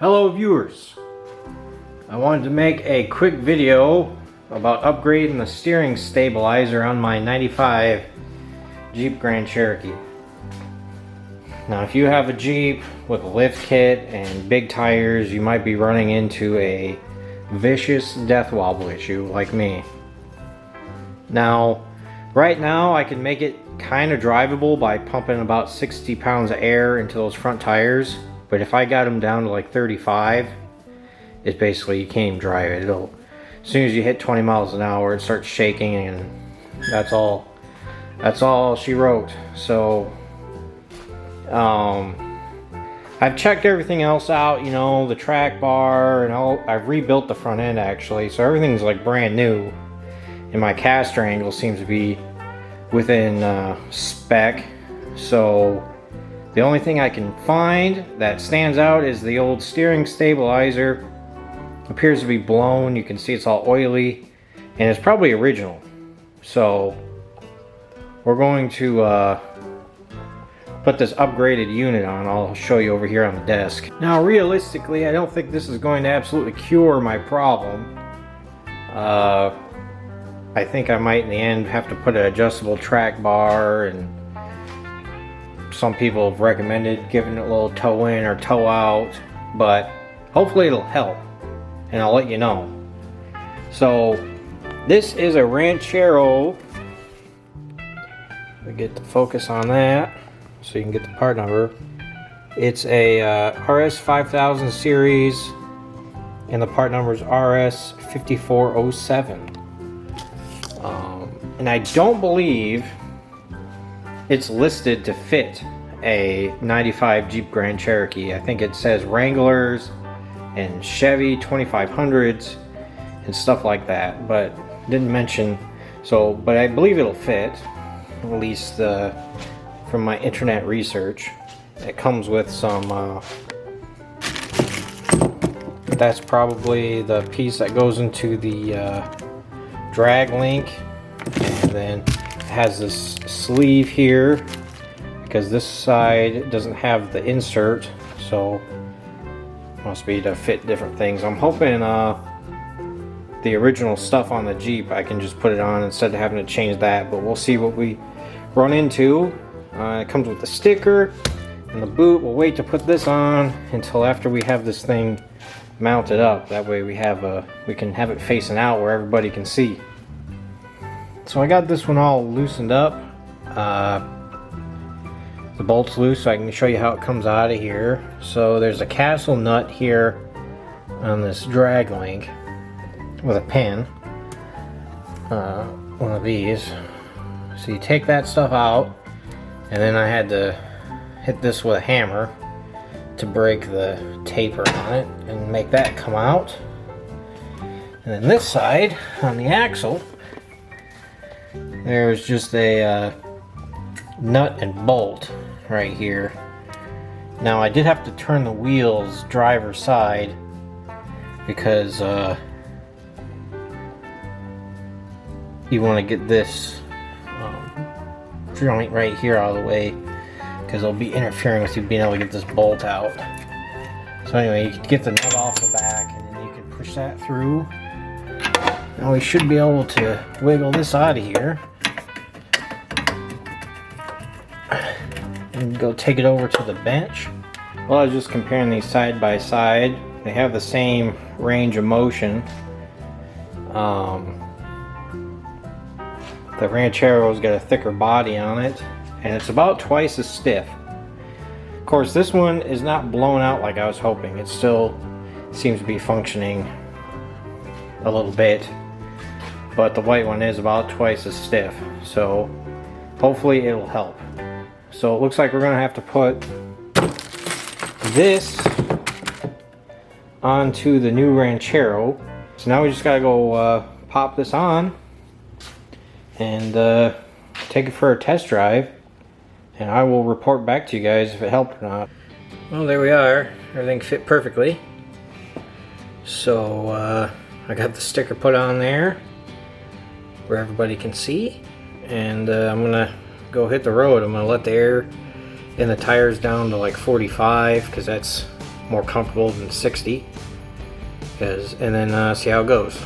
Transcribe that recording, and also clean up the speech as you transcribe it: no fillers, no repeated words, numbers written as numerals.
Hello viewers, I wanted to make a quick video about upgrading the steering stabilizer on my 95 Jeep Grand Cherokee. Now if you have a Jeep with a lift kit and big tires, you might be running into a vicious death wobble issue like me. Now right now I can make it kind of drivable by pumping about 60 pounds of air into those front tires. But if I got them down to like 35, it's basically you can't even drive it. As soon as you hit 20 miles an hour, it starts shaking, and that's all she wrote. So I've checked everything else out, you know, the track bar and all. I've rebuilt the front end actually, so everything's like brand new, and my caster angle seems to be within spec. So the only thing I can find that stands out is the old steering stabilizer. Appears to be blown. You can see it's all oily, and it's probably original. So we're going to put this upgraded unit on. I'll show you over here on the desk. Now realistically, I don't think this is going to absolutely cure my problem. I think I might in the end have to put an adjustable track bar, and some people have recommended giving it a little toe in or toe out, but hopefully it'll help, and I'll let you know. So this is a Ranchero. We get the focus on that so you can get the part number. It's a RS 5000 series, and the part number is RS 5407. And I don't believe it's listed to fit a 95 Jeep Grand Cherokee. I think it says Wranglers and Chevy 2500s and stuff like that, but didn't mention. So, but I believe it'll fit, at least from my internet research. It comes with some that's probably the piece that goes into the drag link, and then it has this sleeve here because this side doesn't have the insert, so must be to fit different things. I'm hoping the original stuff on the Jeep I can just put it on instead of having to change that, but we'll see what we run into. It comes with the sticker and the boot. We'll wait to put this on until after we have this thing mounted up. That way we can have it facing out where everybody can see. So I got this one all loosened up. The bolt's loose, so I can show you how it comes out of here. So there's a castle nut here on this drag link with a pin. One of these. So you take that stuff out, and then I had to hit this with a hammer to break the taper on it and make that come out. And then this side on the axle, there's just a nut and bolt right here. Now I did have to turn the wheels driver's side because you want to get this joint right here out of the way, because it'll be interfering with you being able to get this bolt out. So anyway, you can get the nut off the back, and then you can push that through. Now we should be able to wiggle this out of here and go take it over to the bench. Well, I was just comparing these side by side. They have the same range of motion. The Ranchero's got a thicker body on it, and it's about twice as stiff. Of course, this one is not blown out like I was hoping. It still seems to be functioning a little bit, but the white one is about twice as stiff, so hopefully it'll help. So it looks like we're gonna have to put this onto the new Ranchero. So now we just gotta go pop this on and take it for a test drive, and I will report back to you guys if it helped or not. Well, there we are. Everything fit perfectly. So I got the sticker put on there where everybody can see, and I'm gonna go hit the road. I'm gonna let the air in the tires down to like 45, because that's more comfortable than 60. And then see how it goes.